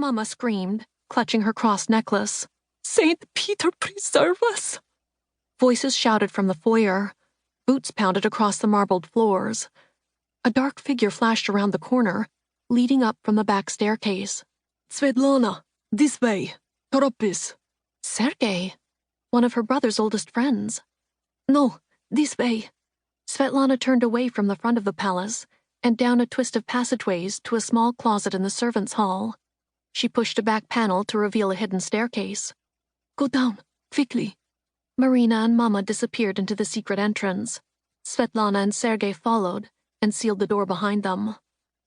Mama screamed, clutching her cross necklace. "Saint Peter preserve us!" Voices shouted from the foyer. Boots pounded across the marbled floors. A dark figure flashed around the corner, leading up from the back staircase. "Svetlana, this way. Toropis." Sergei, one of her brother's oldest friends. "No, this way." Svetlana turned away from the front of the palace and down a twist of passageways to a small closet in the servants' hall. She pushed a back panel to reveal a hidden staircase. "Go down, quickly." Marina and Mama disappeared into the secret entrance. Svetlana and Sergei followed and sealed the door behind them.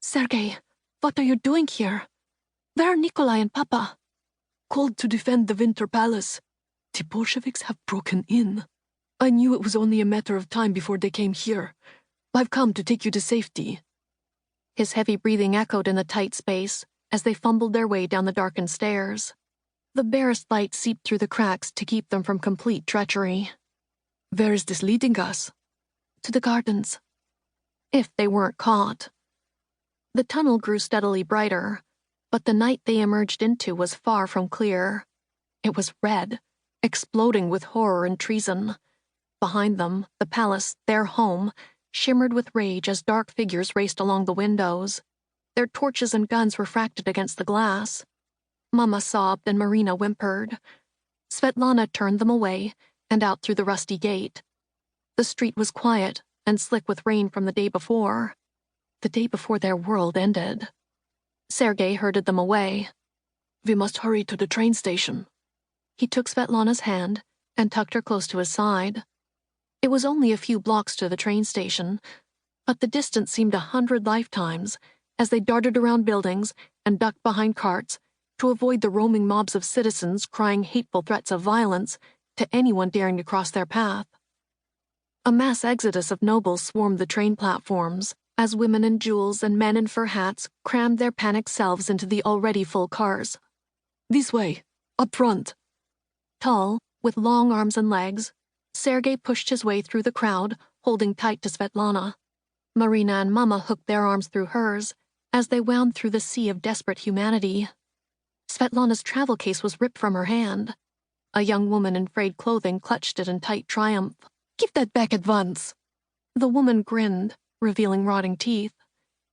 "Sergei, what are you doing here? Where are Nikolai and Papa?" "Called to defend the Winter Palace. The Bolsheviks have broken in. I knew it was only a matter of time before they came here. I've come to take you to safety." His heavy breathing echoed in the tight space as they fumbled their way down the darkened stairs. The barest light seeped through the cracks to keep them from complete treachery. "Where is this leading us?" "To the gardens." If they weren't caught. The tunnel grew steadily brighter, but the night they emerged into was far from clear. It was red, exploding with horror and treason. Behind them, the palace, their home, shimmered with rage as dark figures raced along the windows. Their torches and guns refracted against the glass. Mama sobbed and Marina whimpered. Svetlana turned them away and out through the rusty gate. The street was quiet and slick with rain from the day before their world ended. Sergei herded them away. "We must hurry to the train station." He took Svetlana's hand and tucked her close to his side. It was only a few blocks to the train station, but the distance seemed 100 lifetimes as they darted around buildings and ducked behind carts to avoid the roaming mobs of citizens crying hateful threats of violence to anyone daring to cross their path. A mass exodus of nobles swarmed the train platforms as women in jewels and men in fur hats crammed their panicked selves into the already full cars. "This way, up front." Tall, with long arms and legs, Sergei pushed his way through the crowd, holding tight to Svetlana. Marina and Mama hooked their arms through hers as they wound through the sea of desperate humanity. Svetlana's travel case was ripped from her hand. A young woman in frayed clothing clutched it in tight triumph. "Give that back at once." The woman grinned, revealing rotting teeth.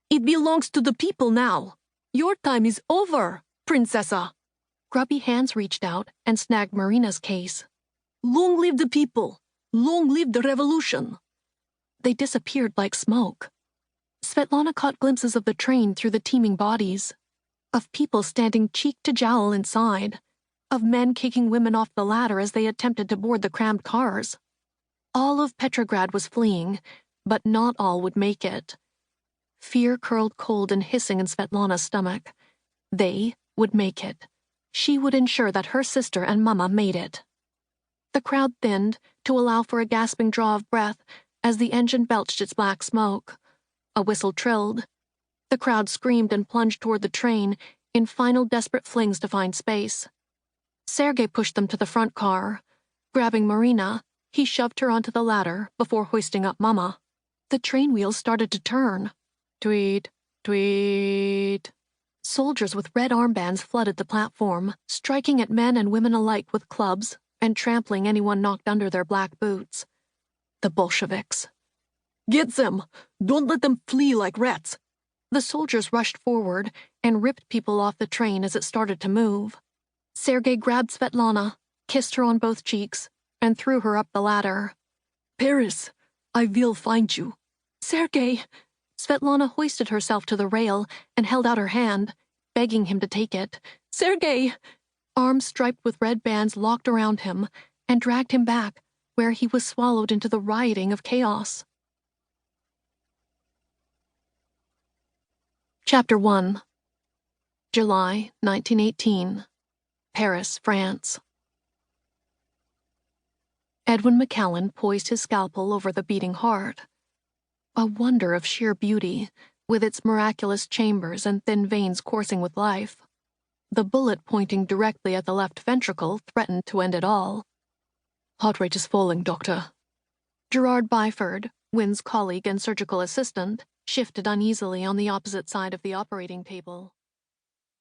"It belongs to the people now. Your time is over, Princessa." Grubby hands reached out and snagged Marina's case. "Long live the people! Long live the revolution!" They disappeared like smoke. Svetlana caught glimpses of the train through the teeming bodies, of people standing cheek to jowl inside, of men kicking women off the ladder as they attempted to board the crammed cars. All of Petrograd was fleeing, but not all would make it. Fear curled cold and hissing in Svetlana's stomach. They would make it. She would ensure that her sister and Mama made it. The crowd thinned to allow for a gasping draw of breath as the engine belched its black smoke. A whistle trilled. The crowd screamed and plunged toward the train in final desperate flings to find space. Sergei pushed them to the front car. Grabbing Marina, he shoved her onto the ladder before hoisting up Mama. The train wheels started to turn. Tweet, tweet. Soldiers with red armbands flooded the platform, striking at men and women alike with clubs and trampling anyone knocked under their black boots. The Bolsheviks. "Get them! Don't let them flee like rats!" The soldiers rushed forward and ripped people off the train as it started to move. Sergei grabbed Svetlana, kissed her on both cheeks, and threw her up the ladder. "Paris, I will find you." "Sergei!" Svetlana hoisted herself to the rail and held out her hand, begging him to take it. "Sergei!" Arms striped with red bands locked around him and dragged him back, where he was swallowed into the rioting of chaos. Chapter 1. July 1918. Paris, France. Wynn MacCallan poised his scalpel over the beating heart. A wonder of sheer beauty, with its miraculous chambers and thin veins coursing with life. The bullet pointing directly at the left ventricle threatened to end it all. "Heart rate is falling, Doctor." Gerard Byford, Wynn's colleague and surgical assistant, shifted uneasily on the opposite side of the operating table.